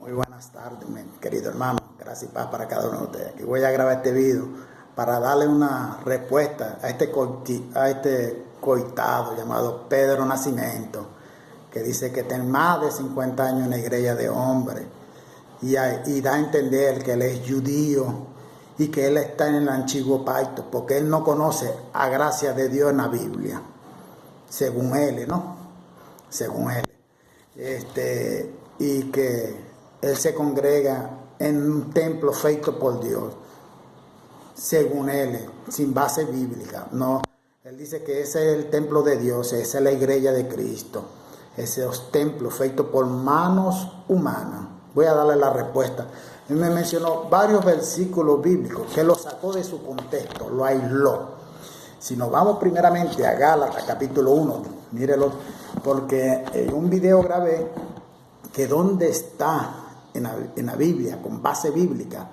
Muy buenas tardes, mi querido hermano. Gracias y paz para cada uno de ustedes. Aquí voy a grabar este video para darle una respuesta a este coitado llamado Pedro Nascimento, que dice que tiene más de 50 años en la iglesia de hombres y da a entender que él es judío y que él está en el antiguo pacto, porque él no conoce a gracia de Dios en la Biblia, según él, ¿no? Según él. Y que él se congrega en un templo feito por Dios, según él, sin base bíblica. No, él dice que ese es el templo de Dios, esa es la iglesia de Cristo, esos templos feitos por manos humanas. Voy a darle la respuesta. Él me mencionó varios versículos bíblicos que lo sacó de su contexto, lo aisló. Si nos vamos primeramente a Gálatas capítulo 1, mírelo, porque en un video grabé que dónde está en la Biblia, con base bíblica,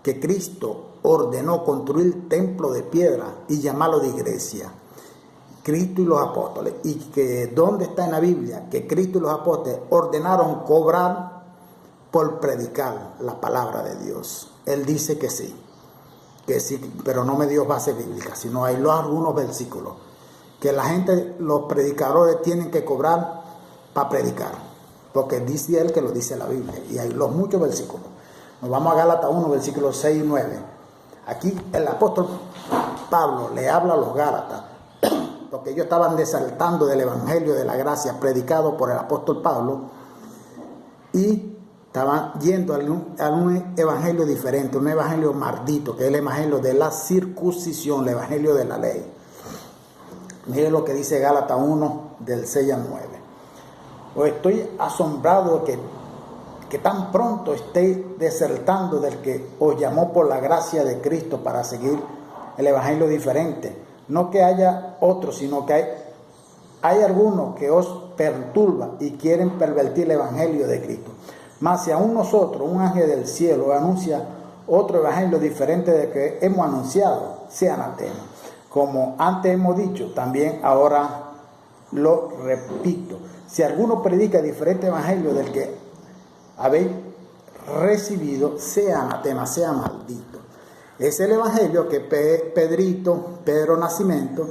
que Cristo ordenó construir templo de piedra y llamarlo de iglesia, Cristo y los apóstoles, y que dónde está en la Biblia que Cristo y los apóstoles ordenaron cobrar por predicar la palabra de Dios. Él dice que sí, pero no me dio base bíblica, sino hay algunos versículos que la gente, los predicadores tienen que cobrar para predicar, porque dice él que lo dice la Biblia, y hay los muchos versículos. Nos vamos a Gálatas 1, versículos 6 y 9. Aquí el apóstol Pablo le habla a los Gálatas, porque ellos estaban desaltando del evangelio de la gracia predicado por el apóstol Pablo, y estaban yendo a un evangelio diferente, un evangelio maldito, que es el evangelio de la circuncisión, el evangelio de la ley. Mire lo que dice Gálatas 1, del 6 al 9. Pues estoy asombrado de que tan pronto estéis desertando del que os llamó por la gracia de Cristo para seguir el evangelio diferente. No que haya otro, sino que hay algunos que os perturban y quieren pervertir el evangelio de Cristo. Mas si aún nosotros, un ángel del cielo, anuncia otro evangelio diferente del que hemos anunciado, sea anatema. Como antes hemos dicho, también ahora lo repito. Si alguno predica diferente evangelio del que habéis recibido, sea anatema, sea maldito. Es el evangelio que Pedro Nascimento,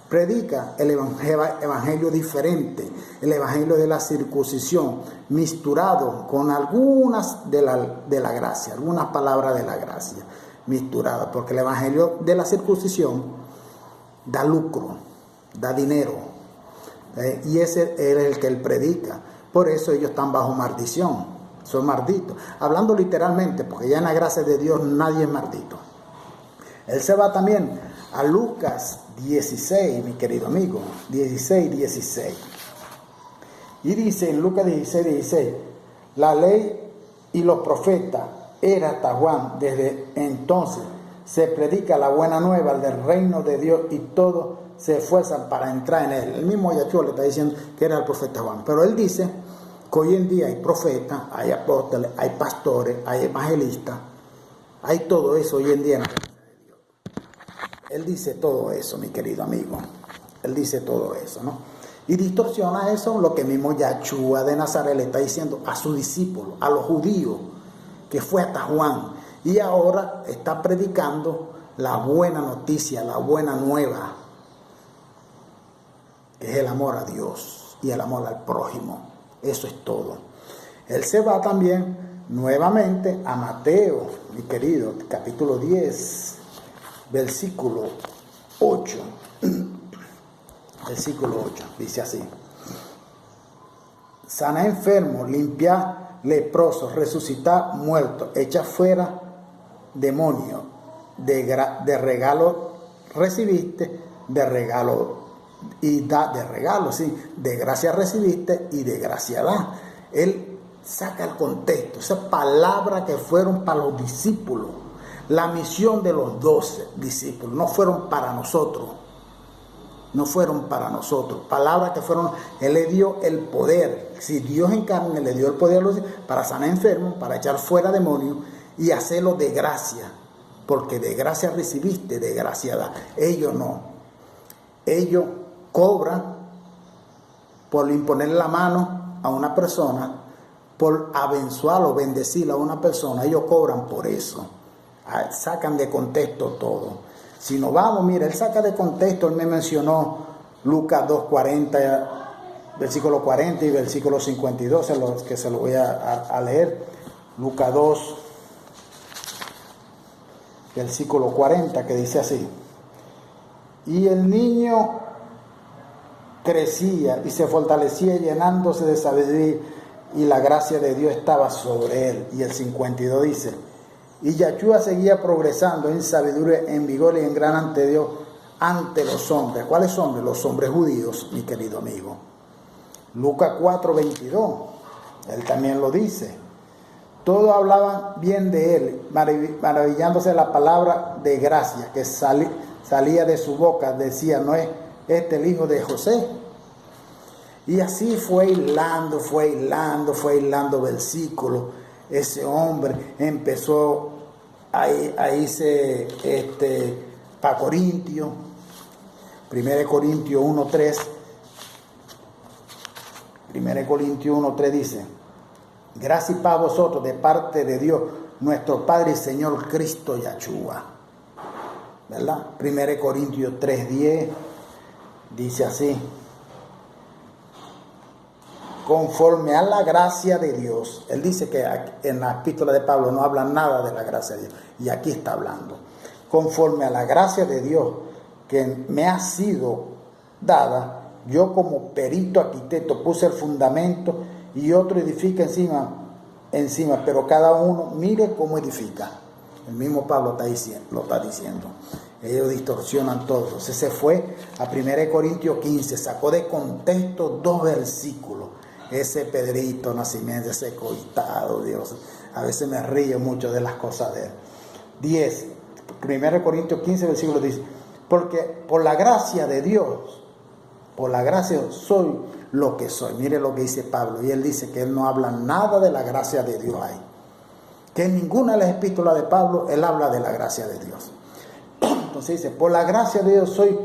predica, el evangelio diferente, el evangelio de la circuncisión, misturado con algunas de la gracia, algunas palabras de la gracia, misturado, porque el evangelio de la circuncisión da lucro, da dinero. Y ese es el que él predica. Por eso ellos están bajo maldición, son malditos. Hablando literalmente, porque ya en la gracia de Dios nadie es maldito. Él se va también a Lucas 16, mi querido amigo, 16. Y dice en Lucas 16, la ley y los profetas era hasta Juan. Desde entonces se predica la buena nueva del reino de Dios y todos se esfuerzan para entrar en él. El mismo Yahshua le está diciendo que era el profeta Juan. Pero él dice que hoy en día hay profetas, hay apóstoles, hay pastores, hay evangelistas, hay todo eso hoy en día en la gracia de Dios. Él dice todo eso, mi querido amigo. Él dice todo eso, ¿no? Y distorsiona eso lo que mismo Yahshua de Nazaret le está diciendo a sus discípulos, a los judíos, que fue hasta Juan. Y ahora está predicando la buena noticia, la buena nueva, que es el amor a Dios y el amor al prójimo. Eso es todo. Él se va también nuevamente a Mateo, mi querido, capítulo 10, versículo 8. Versículo 8, dice así: sana enfermo, limpia leprosos, resucita muertos, echa fuera demonios, de regalo recibiste, de regalo y da de regalo, sí, de gracia recibiste y de gracia da. Él saca el contexto, esas palabras que fueron para los discípulos, la misión de los 12 discípulos, no fueron para nosotros, palabras que fueron, él le dio el poder, si Dios en carne le dio el poder para sanar enfermos, para echar fuera demonios y hacerlo de gracia, porque de gracia recibiste, de gracia da. Ellos no, ellos cobran por imponer la mano a una persona por abençoar o bendecir a una persona, ellos cobran por eso. Sacan de contexto todo. Si nos vamos, mira, él saca de contexto, él me mencionó Lucas 2:40, versículo 40 y versículo 52, que se lo voy a leer. Lucas 2, versículo 40, que dice así: y el niño crecía y se fortalecía llenándose de sabiduría, y la gracia de Dios estaba sobre él. Y el 52 dice: y Yahshua seguía progresando en sabiduría, en vigor y en gran ante Dios, ante los hombres. ¿Cuáles hombres? Los hombres judíos, mi querido amigo. Lucas 4:22, él también lo dice. Todos hablaban bien de él, maravillándose de la palabra de gracia que salía de su boca. Decía: ¿no es este el hijo de José? Y así fue hilando versículos. Ese hombre empezó a irse para Corintios. 1 Corintios 1:3. 1 Corintios 1:3 dice: gracias y paz a vosotros de parte de Dios, nuestro Padre y Señor Cristo Yahshua. ¿Verdad? 1 Corintios 3:10 dice así: conforme a la gracia de Dios. Él dice que en la epístola de Pablo no habla nada de la gracia de Dios, y aquí está hablando. Conforme a la gracia de Dios que me ha sido dada, yo como perito arquitecto puse el fundamento y otro edifica encima, pero cada uno mire cómo edifica. El mismo Pablo lo está diciendo. Ellos distorsionan todo. Entonces se fue a 1 Corintios 15, sacó de contexto 2 versículos. Ese Pedrito Nacimiento, ese coitado, Dios. A veces me río mucho de las cosas de él. 10, 1 Corintios 15, versículo dice: porque por la gracia de Dios, por la gracia soy lo que soy. Mire lo que dice Pablo. Y él dice que él no habla nada de la gracia de Dios ahí. Que en ninguna de las epístolas de Pablo él habla de la gracia de Dios. Entonces dice: por la gracia de Dios soy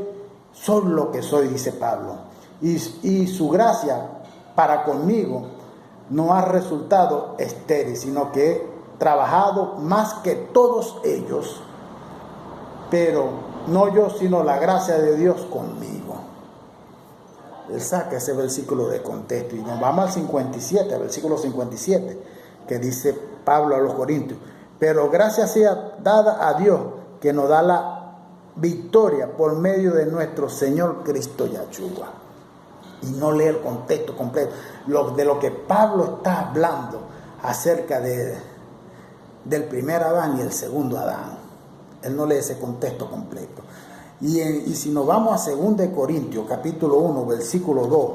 lo que soy, dice Pablo. Y su gracia para conmigo no ha resultado estéril, sino que he trabajado más que todos ellos, pero no yo, sino la gracia de Dios conmigo. Él saca ese versículo de contexto y nos vamos al 57, al versículo 57, que dice Pablo a los Corintios: pero gracias sea dada a Dios que nos da la victoria por medio de nuestro Señor Cristo Yahshua. Y no lee el contexto completo de lo que Pablo está hablando acerca del primer Adán y el segundo Adán. Él no lee ese contexto completo. Y si nos vamos a 2 Corintios capítulo 1 versículo 2,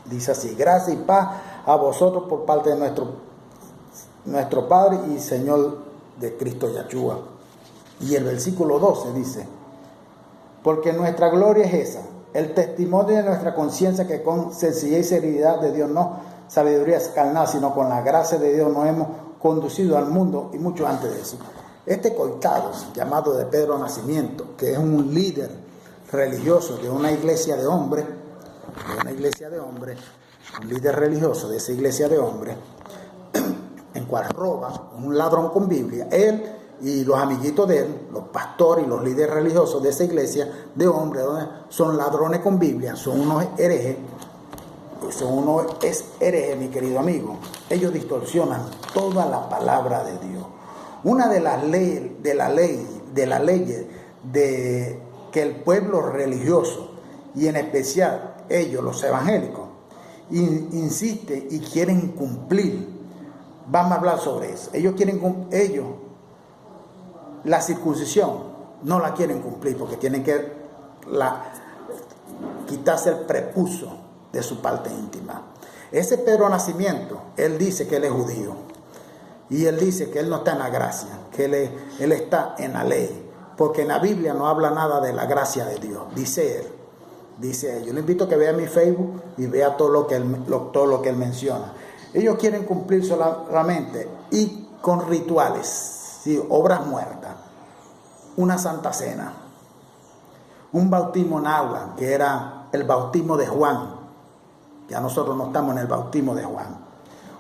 dice así: gracia y paz a vosotros por parte de nuestro Padre y Señor de Cristo Yahshua. Y el versículo 12 dice: porque nuestra gloria es esa, el testimonio de nuestra conciencia, que con sencillez y seriedad de Dios, no sabiduría carnal, sino con la gracia de Dios, nos hemos conducido al mundo, y mucho antes de eso. Este coitado llamado de Pedro Nacimiento, que es un líder religioso de una iglesia de hombres, un líder religioso de esa iglesia de hombres, en cual roba, un ladrón con Biblia. Él y los amiguitos de él, los pastores y los líderes religiosos de esa iglesia de hombres, son ladrones con Biblia, son unos herejes. Es hereje, mi querido amigo. Ellos distorsionan toda la palabra de Dios. Una de las leyes de que el pueblo religioso, y en especial ellos, los evangélicos, insisten y quieren cumplir. Vamos a hablar sobre eso. Ellos la circuncisión no la quieren cumplir porque tienen que quitarse el prepucio de su parte íntima. Ese Pedro Nacimiento, él dice que él es judío, y él dice que él no está en la gracia, que él está en la ley, porque en la Biblia no habla nada de la gracia de Dios, dice él. Yo le invito a que vea mi Facebook y vea todo lo que él menciona. Ellos quieren cumplir solamente y con rituales, ¿sí? Obras muertas, una santa cena, un bautismo en agua, que era el bautismo de Juan. Ya nosotros no estamos en el bautismo de Juan.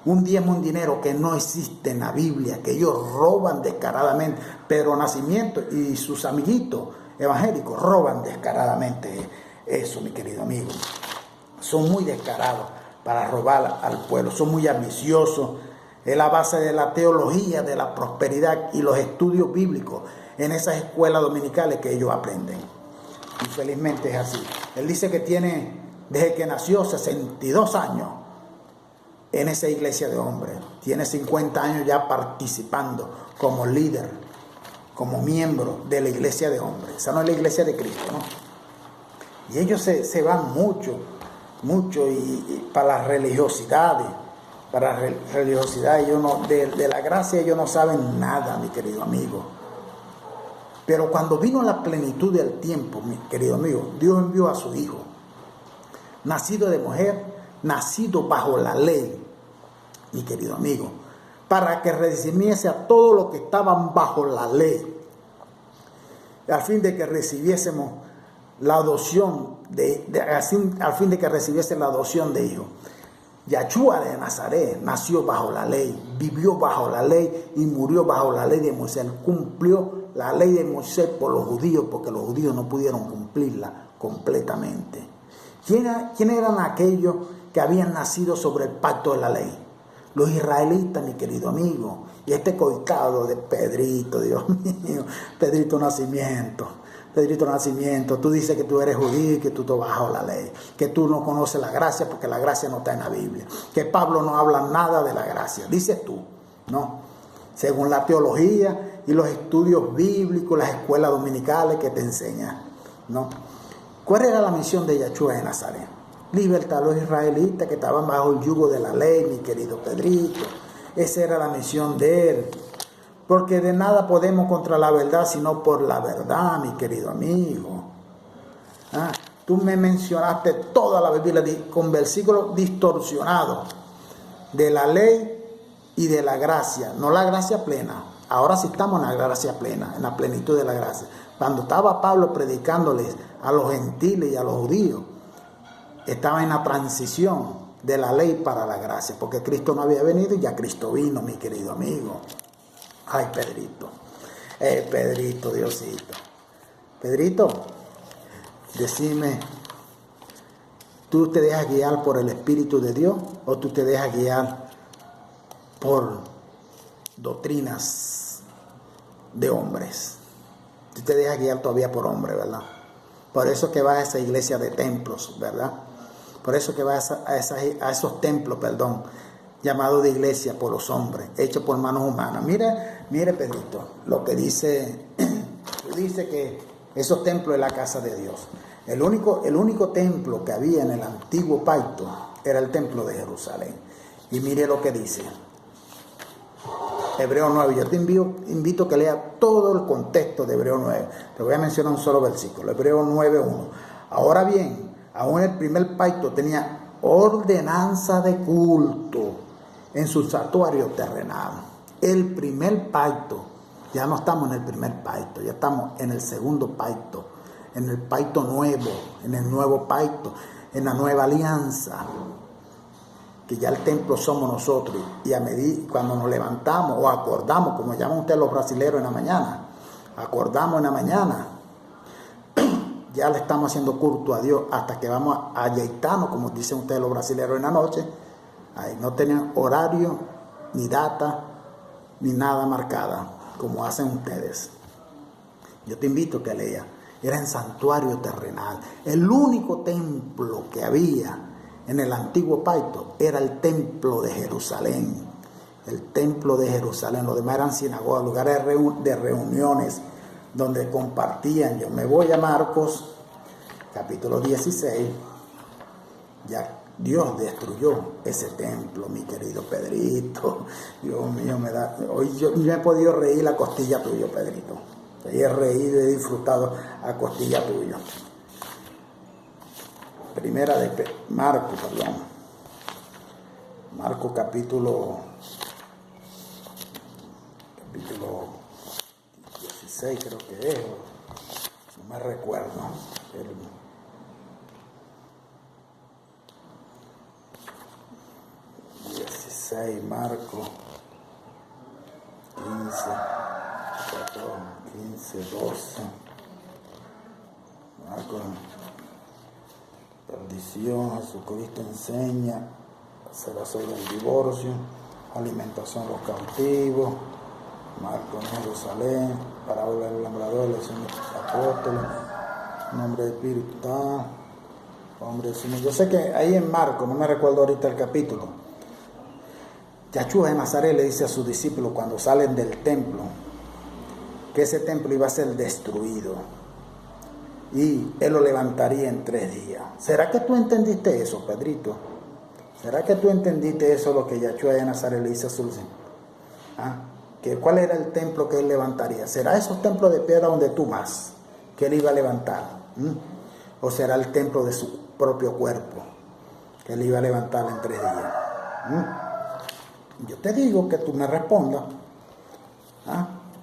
un diezmo, un dinero que no existe en la Biblia, que ellos roban descaradamente. Pedro Nacimiento y sus amiguitos evangélicos roban descaradamente eso, mi querido amigo. Son muy descarados para robar al pueblo, son muy ambiciosos. Es la base de la teología, de la prosperidad y los estudios bíblicos en esas escuelas dominicales que ellos aprenden. Infelizmente es así. Él dice que tiene, desde que nació, 62 años en esa iglesia de hombres. Tiene 50 años ya participando como líder, como miembro de la iglesia de hombres. Esa no es la iglesia de Cristo, ¿no? Y ellos se van mucho y para las religiosidades. Para la religiosidad, ellos no, de la gracia ellos no saben nada, mi querido amigo. Pero cuando vino la plenitud del tiempo, mi querido amigo, Dios envió a su Hijo, nacido de mujer, nacido bajo la ley, mi querido amigo, para que redimiese a todos los que estaban bajo la ley, al fin de que recibiésemos la adopción al fin de que recibiese la adopción de hijo. Yahshua de Nazaret nació bajo la ley, vivió bajo la ley y murió bajo la ley de Moisés. Cumplió la ley de Moisés por los judíos, porque los judíos no pudieron cumplirla completamente. ¿Quién eran aquellos que habían nacido sobre el pacto de la ley? Los israelitas, mi querido amigo. Y este coitado de Pedrito, Dios mío, Pedrito Nacimiento, tú dices que tú eres judío y que tú estás bajo la ley, que tú no conoces la gracia porque la gracia no está en la Biblia, que Pablo no habla nada de la gracia, dices tú, ¿no? Según la teología y los estudios bíblicos, las escuelas dominicales que te enseñan, ¿no? ¿Cuál era la misión de Yahshua de Nazaret? Libertar a los israelitas que estaban bajo el yugo de la ley, mi querido Pedrito. Esa era la misión de él. Porque de nada podemos contra la verdad, sino por la verdad, mi querido amigo. Tú me mencionaste toda la Biblia con versículos distorsionados de la ley y de la gracia. No la gracia plena. Ahora sí estamos en la gracia plena, en la plenitud de la gracia. Cuando estaba Pablo predicándoles a los gentiles y a los judíos, estaba en la transición de la ley para la gracia, porque Cristo no había venido y ya Cristo vino, mi querido amigo. Ay, Pedrito, Pedrito, Diosito. Pedrito, decime, ¿tú te dejas guiar por el Espíritu de Dios o tú te dejas guiar por doctrinas de hombres? Tú te dejas guiar todavía por hombres, ¿verdad? Por eso que vas a esa iglesia de templos, ¿verdad? Por eso que vas a esos templos, llamados de iglesia por los hombres, hechos por manos humanas. Mire, Pedrito, lo que dice, dice que esos templos es la casa de Dios. El único templo que había en el antiguo pacto era el templo de Jerusalén. Y mire lo que dice Hebreo 9. Yo te invito a que leas todo el contexto de Hebreo 9. Te voy a mencionar un solo versículo, Hebreo 9:1. Ahora bien, aún el primer pacto tenía ordenanza de culto en su santuario terrenal. El primer pacto, ya no estamos en el primer pacto, ya estamos en el segundo pacto, en el pacto nuevo, en el nuevo pacto, en la nueva alianza, que ya el templo somos nosotros. Y a medida cuando nos levantamos o acordamos, como llaman ustedes los brasileños en la mañana, acordamos en la mañana, ya le estamos haciendo culto a Dios hasta que vamos a yeitarnos, como dicen ustedes los brasileños en la noche. Ahí no tenían horario, ni data, ni nada marcada, como hacen ustedes. Yo te invito a que leas. Era en santuario terrenal. El único templo que había en el antiguo pacto era el templo de Jerusalén. El templo de Jerusalén. Los demás eran sinagogas, lugares de reuniones donde compartían. Yo me voy a Marcos, capítulo 16. Ya Dios destruyó ese templo, mi querido Pedrito. Dios mío, hoy yo he podido reír la costilla tuyo, Pedrito. He reído y he disfrutado a costilla tuyo. Primera de Marcos, Marcos capítulo 16 creo que es, no me recuerdo. 16, ahí, Marco 15, 12. Marco, perdición, Jesucristo enseña, será sobre el divorcio, alimentación a los cautivos, Marco en Jerusalén, parábola del labrador, elección de los apóstoles, nombre del Espíritu, hombre del Señor. Yo sé que ahí en Marco, no me recuerdo ahorita el capítulo, Yahshua de Nazaret le dice a sus discípulos cuando salen del templo que ese templo iba a ser destruido y él lo levantaría en 3 días. ¿Será que tú entendiste eso, Pedrito? ¿Será que tú entendiste eso, lo que Yahshua de Nazaret le dice a sus discípulos? Que ¿cuál era el templo que él levantaría? ¿Será esos templos de piedra donde tú vas que él iba a levantar? ¿O será el templo de su propio cuerpo que él iba a levantar en 3 días? Yo te digo que tú me respondas,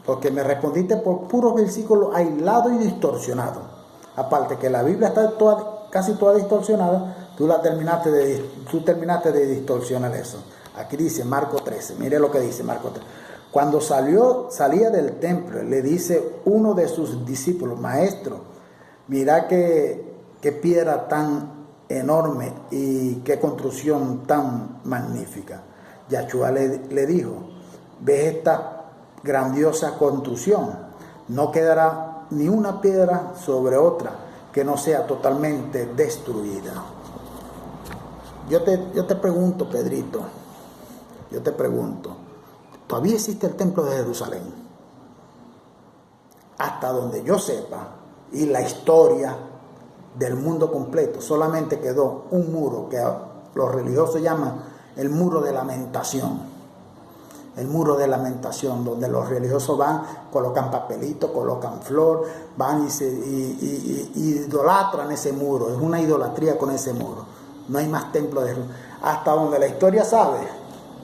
porque me respondiste por puros versículos aislados y distorsionados. Aparte que la Biblia está casi toda distorsionada, tú terminaste de distorsionar eso. Aquí dice Marco 13, mire lo que dice Marco 13. Cuando salía del templo, le dice uno de sus discípulos: Maestro, mira qué piedra tan enorme y qué construcción tan magnífica. Yahshua le dijo: ¿ves esta grandiosa construcción? No quedará ni una piedra sobre otra que no sea totalmente destruida. Yo te pregunto, Pedrito, ¿todavía existe el templo de Jerusalén? Hasta donde yo sepa, y la historia del mundo completo, solamente quedó un muro que los religiosos llaman el muro de lamentación. El muro de lamentación, donde los religiosos van, colocan papelito, colocan flor, van y idolatran ese muro. Es una idolatría con ese muro. No hay más templo de Jerusalén. Hasta donde la historia sabe,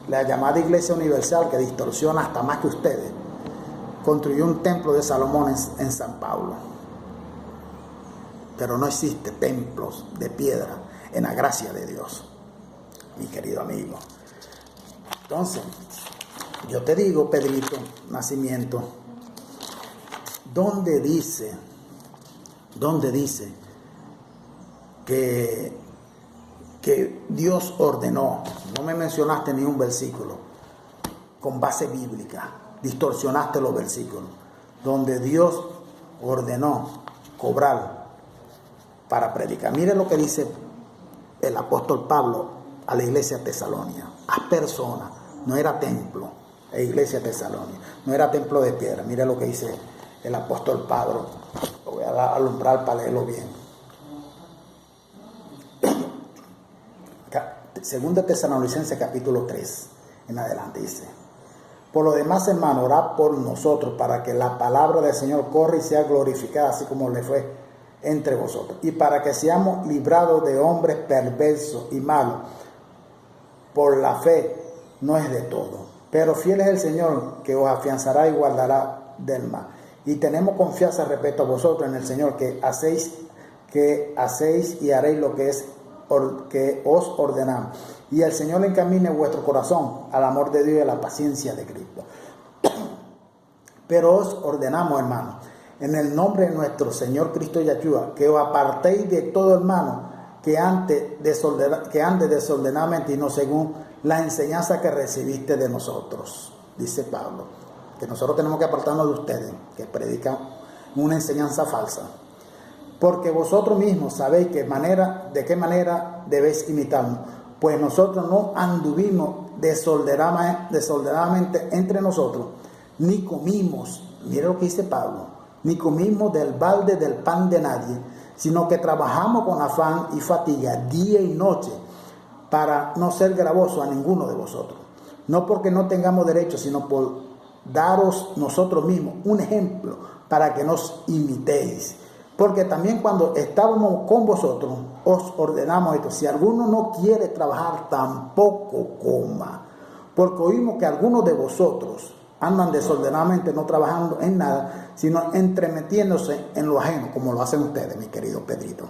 la llamada Iglesia Universal, que distorsiona hasta más que ustedes, construyó un templo de Salomón en San Pablo. Pero no existe templos de piedra en la gracia de Dios, mi querido amigo. Entonces, yo te digo, Pedrito Nacimiento, ¿dónde dice que Dios ordenó? No me mencionaste ni un versículo con base bíblica, distorsionaste los versículos, donde Dios ordenó cobrar para predicar. Mire lo que dice el apóstol Pablo a la iglesia Tesalónica, a personas, no era templo, la iglesia Tesalónica, no era templo de piedra. Mire lo que dice el apóstol Pablo, lo voy a alumbrar para leerlo bien. Segunda Tesalonicenses capítulo 3 en adelante dice: por lo demás, hermano, orad por nosotros para que la palabra del Señor corra y sea glorificada, así como le fue entre vosotros, y para que seamos librados de hombres perversos y malos. Por la fe no es de todo, pero fiel es el Señor, que os afianzará y guardará del mal. Y tenemos confianza respecto a vosotros en el Señor, que hacéis y haréis lo que os ordenamos. Y el Señor encamine vuestro corazón al amor de Dios y a la paciencia de Cristo. Pero os ordenamos, hermanos, en el nombre de nuestro Señor Cristo Yahshua, que os apartéis de todo hermano que ande desordenadamente y no según la enseñanza que recibiste de nosotros. Dice Pablo, que nosotros tenemos que apartarnos de ustedes, que predican una enseñanza falsa. Porque vosotros mismos sabéis de qué manera debéis imitarnos, pues nosotros no anduvimos desordenadamente entre nosotros, ni comimos, mire lo que dice Pablo, ni comimos del balde del pan de nadie, sino que trabajamos con afán y fatiga día y noche para no ser gravoso a ninguno de vosotros. No porque no tengamos derecho, sino por daros nosotros mismos un ejemplo para que nos imitéis. Porque también cuando estábamos con vosotros os ordenamos esto: si alguno no quiere trabajar, tampoco coma. Porque oímos que algunos de vosotros andan desordenadamente, no trabajando en nada, sino entremetiéndose en lo ajeno, como lo hacen ustedes, mi querido Pedrito.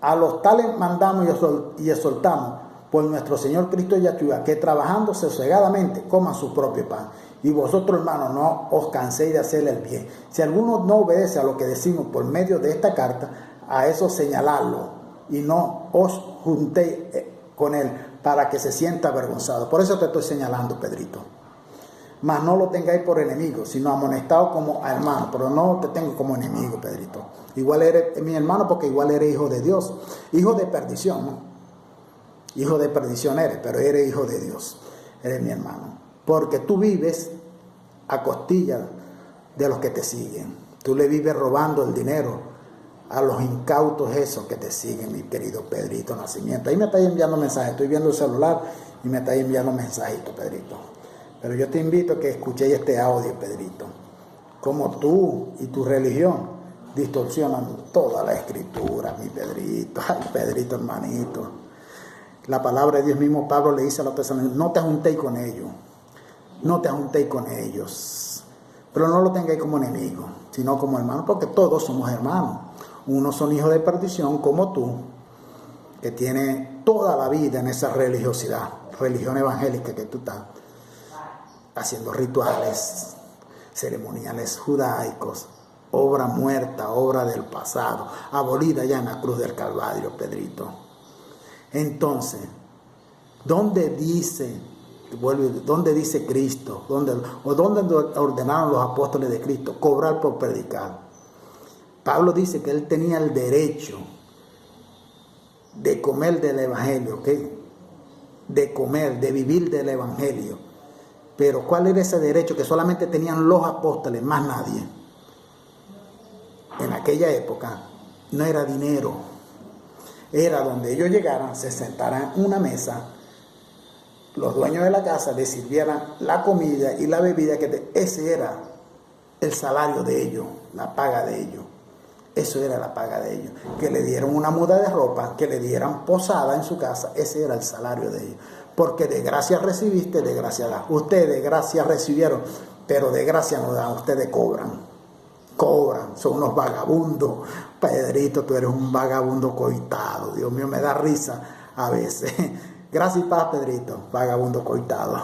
A los tales mandamos y exhortamos, por nuestro Señor Cristo Yahshua, que trabajando sosegadamente coman su propio pan. Y vosotros, hermanos, no os canséis de hacerle el bien. Si alguno no obedece a lo que decimos por medio de esta carta, a eso señaladlo, y no os juntéis con él para que se sienta avergonzado. Por eso te estoy señalando, Pedrito. Mas no lo tengáis por enemigo, sino amonestado como a hermano. Pero no te tengo como enemigo, Pedrito. Igual eres mi hermano, porque igual eres hijo de Dios. Hijo de perdición, ¿no? Hijo de perdición eres, pero eres hijo de Dios. Eres mi hermano. Porque tú vives a costilla de los que te siguen. Tú le vives robando el dinero a los incautos esos que te siguen, mi querido Pedrito Nacimiento. Ahí me estáis enviando mensajes. Estoy viendo el celular y me estáis enviando mensajitos, Pedrito. Pero yo te invito a que escuchéis este audio, Pedrito. Como tú y tu religión distorsionan toda la escritura, mi Pedrito. Ay, Pedrito, hermanito. La palabra de Dios mismo, Pablo le dice a los tesalonicenses, no te juntéis con ellos. No te juntéis con ellos. Pero no lo tengáis como enemigo, sino como hermano, porque todos somos hermanos. Unos son hijos de perdición, como tú, que tiene toda la vida en esa religiosidad, religión evangélica que tú estás, haciendo rituales, ceremoniales judaicos, obra muerta, obra del pasado, abolida ya en la cruz del Calvario, Pedrito. Entonces, ¿dónde dice Cristo? ¿Dónde ordenaron los apóstoles de Cristo? Cobrar por predicar. Pablo dice que él tenía el derecho de comer del evangelio, ¿ok? De comer, de vivir del evangelio. Pero ¿cuál era ese derecho que solamente tenían los apóstoles, más nadie? En aquella época no era dinero. Era donde ellos llegaran, se sentaran en una mesa, los dueños de la casa les sirvieran la comida y la bebida, ese era el salario de ellos, la paga de ellos. Eso era la paga de ellos. Que le dieran una muda de ropa, que le dieran posada en su casa, ese era el salario de ellos. Porque de gracia recibiste, de gracia das. Ustedes de gracia recibieron, pero de gracia no dan, ustedes cobran. Cobran, son unos vagabundos. Pedrito, tú eres un vagabundo coitado. Dios mío, me da risa a veces. Gracias y paz, Pedrito, vagabundo coitado.